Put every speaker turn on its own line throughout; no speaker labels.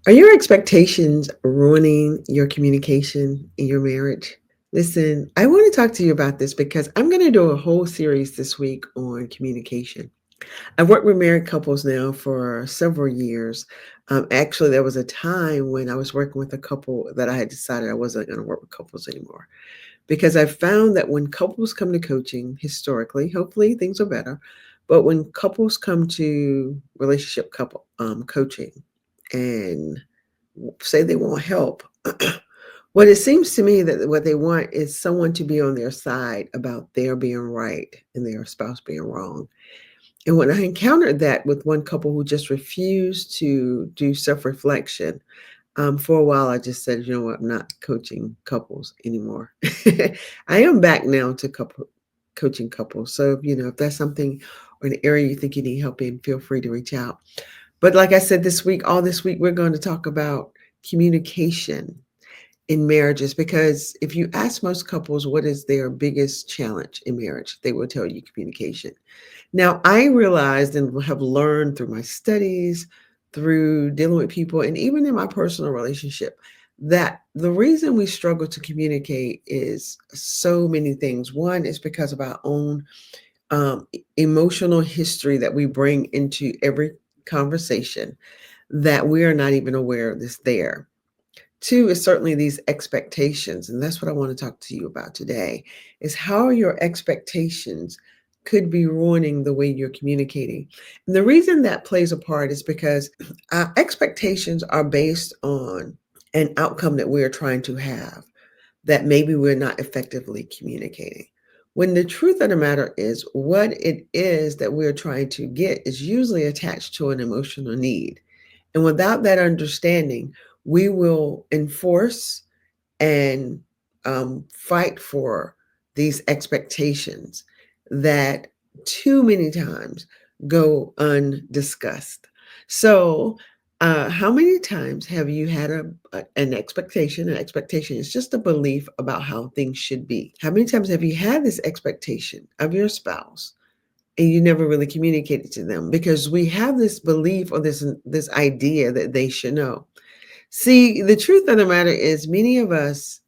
Are your expectations ruining your communication in your marriage? Listen, I want to talk to you about this because I'm going to do a whole series this week on communication. I've worked with married couples now for several years. Actually, there was a time when I was working with a couple that I had decided I wasn't going to work with couples anymore because I found that when couples come to coaching historically, hopefully things are better, but when couples come to relationship couple coaching and say they want help. What it seems to me that what they want is someone to be on their side about their being right and their spouse being wrong. And when I encountered that with one couple who just refused to do self reflection, for a while I just said, you know what, I'm not coaching couples anymore. I am back now to coaching couples. So, if that's something or an area you think you need help in, feel free to reach out. But like I said, all this week, we're going to talk about communication in marriages because if you ask most couples what is their biggest challenge in marriage, they will tell you communication. Now, I realized and have learned through my studies, through dealing with people, and even in my personal relationship, that the reason we struggle to communicate is so many things. One is because of our own emotional history that we bring into every conversation that we are not even aware of this there. Two is certainly these expectations, and that's what I want to talk to you about today, is how your expectations could be ruining the way you're communicating. And the reason that plays a part is because our expectations are based on an outcome that we're trying to have that maybe we're not effectively communicating. When the truth of the matter is, what it is that we're trying to get is usually attached to an emotional need. And without that understanding, we will enforce and fight for these expectations that too many times go undiscussed. So, how many times have you had an expectation? An expectation is just a belief about how things should be. How many times have you had this expectation of your spouse and you never really communicated to them because we have this belief or this idea that they should know? See, the truth of the matter is, many of us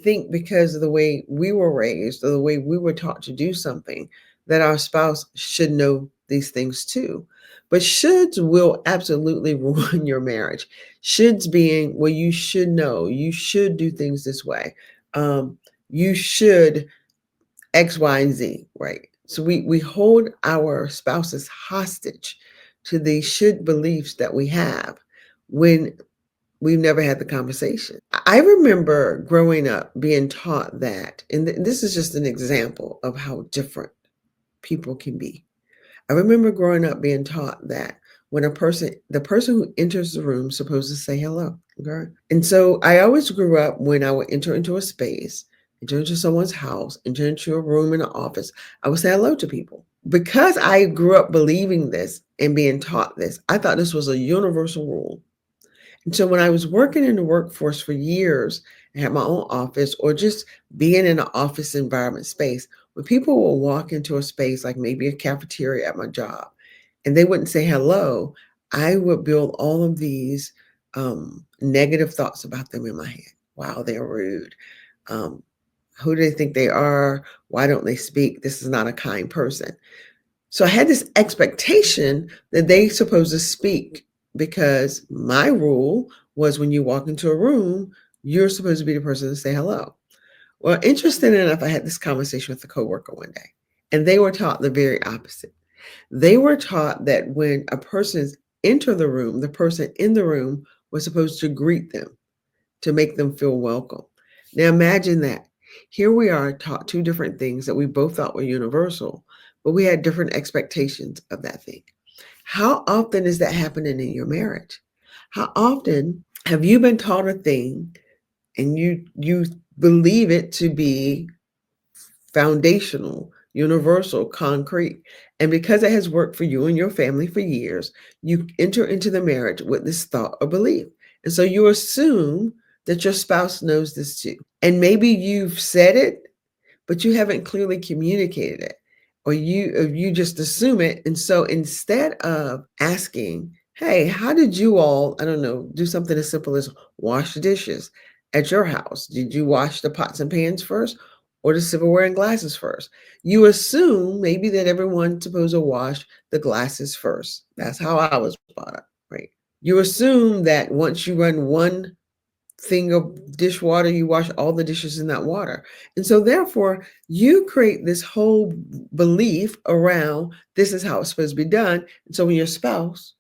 think because of the way we were raised or the way we were taught to do something, that our spouse should know these things too. But shoulds will absolutely ruin your marriage. Shoulds being, well, you should know, you should do things this way. You should X, Y, and Z, right? So we hold our spouses hostage to these should beliefs that we have when we've never had the conversation. I remember growing up being taught that, and this is just an example of how different people can be. I remember growing up being taught that when the person who enters the room is supposed to say hello. Okay. And so I always grew up when I would enter into a space, enter into someone's house, enter into a room in an office, I would say hello to people. Because I grew up believing this and being taught this, I thought this was a universal rule. And so when I was working in the workforce for years and had my own office or just being in an office environment space, when people will walk into a space like maybe a cafeteria at my job and they wouldn't say hello, I would build all of these negative thoughts about them in my head. Wow, they're rude. Um, who do they think they are? Why don't they speak? This is not a kind person. So I had this expectation that they supposed to speak because my rule was when you walk into a room, you're supposed to be the person to say hello. Well, interesting enough, I had this conversation with a coworker one day, and they were taught the very opposite. They were taught that when a person enter the room, the person in the room was supposed to greet them to make them feel welcome. Now imagine that. Here we are taught two different things that we both thought were universal, but we had different expectations of that thing. How often is that happening in your marriage? How often have you been taught a thing and you believe it to be foundational, universal, concrete. And because it has worked for you and your family for years, you enter into the marriage with this thought or belief. And so you assume that your spouse knows this too. And maybe you've said it, but you haven't clearly communicated it. Or you just assume it. And so instead of asking, Hey, how did you all, I don't know, do something as simple as wash the dishes at your house? Did you wash the pots and pans first or the silverware and glasses first? You assume maybe that everyone's supposed to wash the glasses first. That's how I was brought up, right? You assume that once you run one thing of dishwater, you wash all the dishes in that water. And so therefore, you create this whole belief around this is how it's supposed to be done. And so when your spouse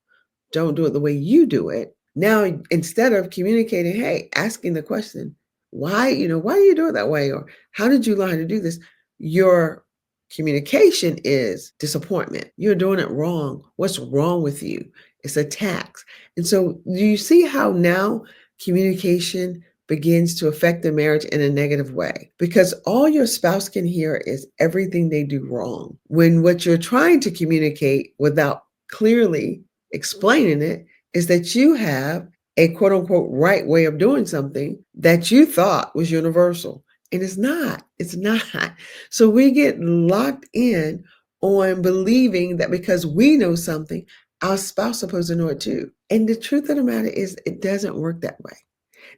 don't do it the way you do it. Now, instead of communicating, hey, asking the question, why do you do it that way? Or how did you learn how to do this? Your communication is disappointment. You're doing it wrong. What's wrong with you? It's a tax. And so, do you see how now communication begins to affect the marriage in a negative way? Because all your spouse can hear is everything they do wrong. When what you're trying to communicate without clearly explaining it is that you have a quote unquote right way of doing something that you thought was universal. And it's not. It's not. So we get locked in on believing that because we know something, our spouse is supposed to know it too. And the truth of the matter is, it doesn't work that way.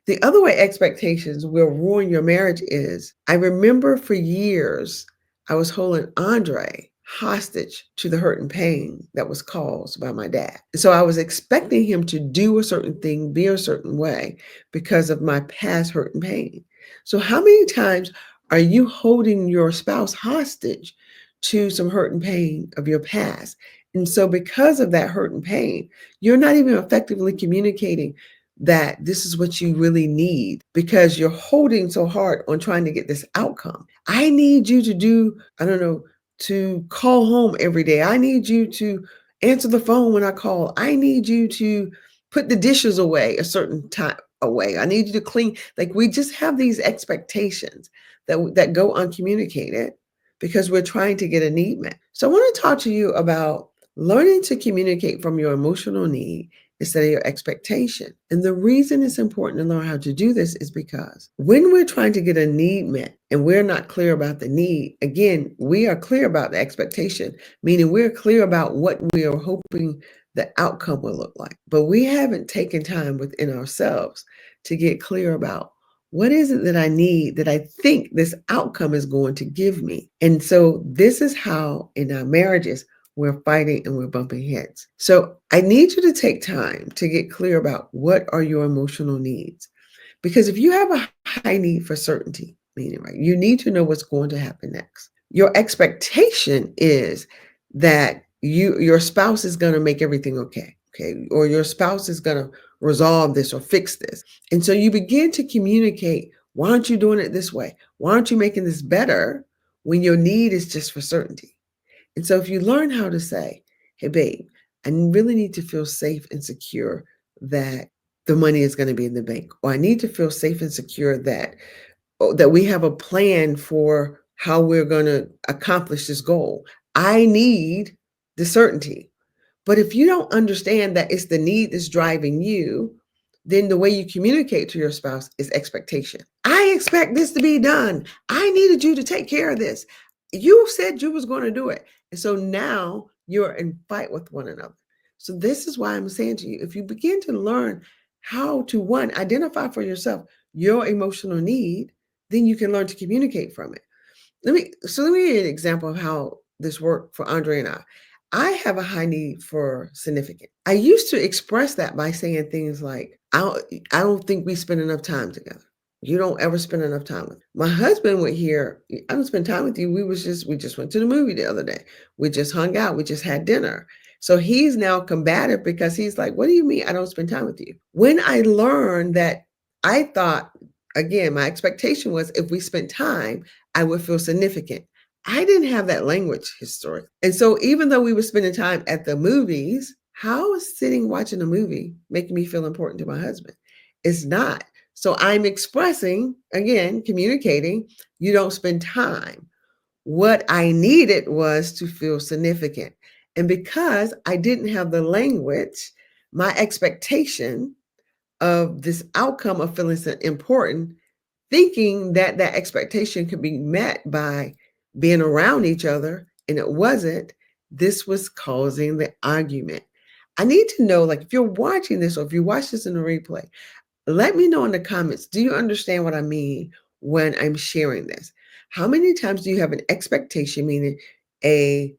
The other way expectations will ruin your marriage is I remember for years I was holding Andre hostage to the hurt and pain that was caused by my dad. So I was expecting him to do a certain thing, be a certain way because of my past hurt and pain. So, how many times are you holding your spouse hostage to some hurt and pain of your past? And so, because of that hurt and pain, you're not even effectively communicating that this is what you really need because you're holding so hard on trying to get this outcome. I need you to do, I don't know, to call home every day. I need you to answer the phone when I call. I need you to put the dishes away a certain time away. I need you to clean. Like we just have these expectations that go uncommunicated because we're trying to get a need met. So I want to talk to you about learning to communicate from your emotional need instead of your expectation. And the reason it's important to learn how to do this is because when we're trying to get a need met and we're not clear about the need, again, we are clear about the expectation, meaning we're clear about what we are hoping the outcome will look like. But we haven't taken time within ourselves to get clear about what is it that I need that I think this outcome is going to give me. And so this is how in our marriages, we're fighting and we're bumping heads. So I need you to take time to get clear about what are your emotional needs. Because if you have a high need for certainty, meaning right, you need to know what's going to happen next. Your expectation is that your spouse is going to make everything okay. Okay. Or your spouse is going to resolve this or fix this. And so you begin to communicate, why aren't you doing it this way? Why aren't you making this better when your need is just for certainty? And so if you learn how to say, hey, babe, I really need to feel safe and secure that the money is going to be in the bank, or I need to feel safe and secure that we have a plan for how we're going to accomplish this goal. I need the certainty. But if you don't understand that it's the need that's driving you, then the way you communicate to your spouse is expectation. I expect this to be done. I needed you to take care of this. You said you was going to do it. And so now you're in fight with one another. So this is why I'm saying to you, if you begin to learn how to one, identify for yourself your emotional need, then you can learn to communicate from it. Let me give you an example of how this worked for Andre and I. I have a high need for significance. I used to express that by saying things like, I don't think we spend enough time together. You don't ever spend enough time with me. My husband would hear, I don't spend time with you. We just went to the movie the other day. We just hung out. We just had dinner. So he's now combative because he's like, what do you mean I don't spend time with you? When I learned that I thought, again, my expectation was if we spent time, I would feel significant. I didn't have that language historically. And so even though we were spending time at the movies, how is sitting watching a movie making me feel important to my husband? It's not. So I'm expressing, again, communicating, you don't spend time. What I needed was to feel significant. And because I didn't have the language, my expectation of this outcome of feeling important, thinking that that expectation could be met by being around each other, and it wasn't, this was causing the argument. I need to know, like, if you're watching this or if you watch this in the replay, let me know in the comments, do you understand what I mean when I'm sharing this? How many times do you have an expectation, meaning a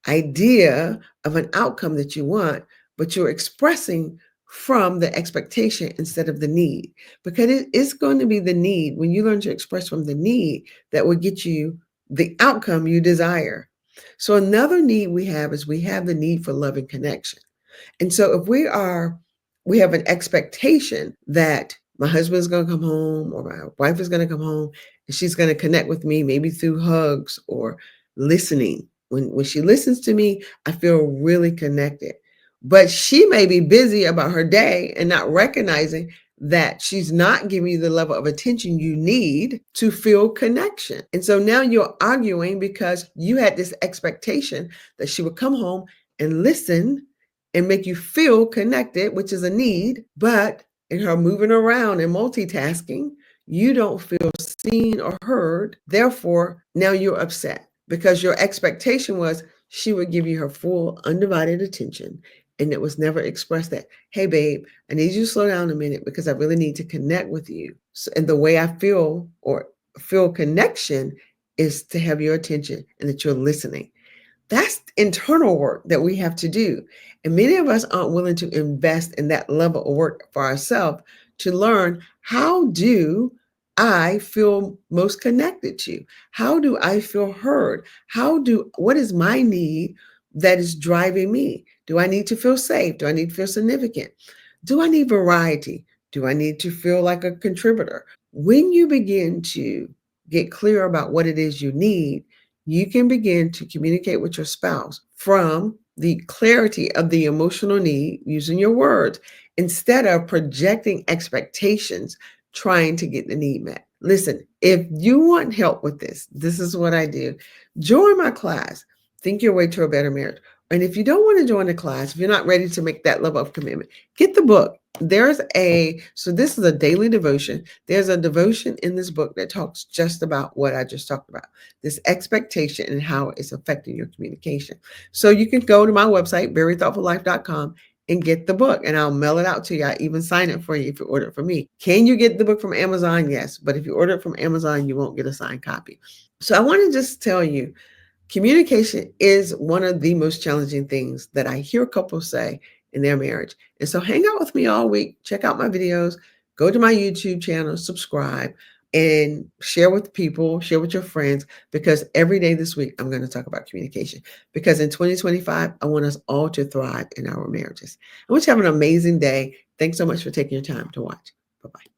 idea of an outcome that you want, but you're expressing from the expectation instead of the need? Because it's going to be the need, when you learn to express from the need, that will get you the outcome you desire. So another need we have is we have the need for love and connection. And so if we have an expectation that my husband's going to come home or my wife is going to come home and she's going to connect with me, maybe through hugs or listening. When she listens to me, I feel really connected. But she may be busy about her day and not recognizing that she's not giving you the level of attention you need to feel connection. And so now you're arguing because you had this expectation that she would come home and listen and make you feel connected, which is a need. But in her moving around and multitasking, you don't feel seen or heard. Therefore, now you're upset because your expectation was she would give you her full, undivided attention. And it was never expressed that, hey, babe, I need you to slow down a minute because I really need to connect with you. So, and the way I feel or feel connection is to have your attention and that you're listening. That's internal work that we have to do. And many of us aren't willing to invest in that level of work for ourselves to learn, how do I feel most connected to you? How do I feel heard? What is my need that is driving me? Do I need to feel safe? Do I need to feel significant? Do I need variety? Do I need to feel like a contributor? When you begin to get clear about what it is you need, you can begin to communicate with your spouse from the clarity of the emotional need using your words instead of projecting expectations trying to get the need met. Listen, if you want help with this, this is what I do. Join my class, Think Your Way to a Better Marriage. And if you don't want to join the class, if you're not ready to make that level of commitment, get the book. So this is a daily devotion. There's a devotion in this book that talks just about what I just talked about, this expectation and how it's affecting your communication. So you can go to my website, verythoughtfullife.com, and get the book, and I'll mail it out to you. I even sign it for you if you order it from me. Can you get the book from Amazon? Yes. But if you order it from Amazon, you won't get a signed copy. So I want to just tell you, communication is one of the most challenging things that I hear couples say in their marriage. And so hang out with me all week, check out my videos, go to my YouTube channel, subscribe, and share with people, share with your friends, because every day this week, I'm going to talk about communication. Because in 2025, I want us all to thrive in our marriages. I want you to have an amazing day. Thanks so much for taking your time to watch. Bye-bye.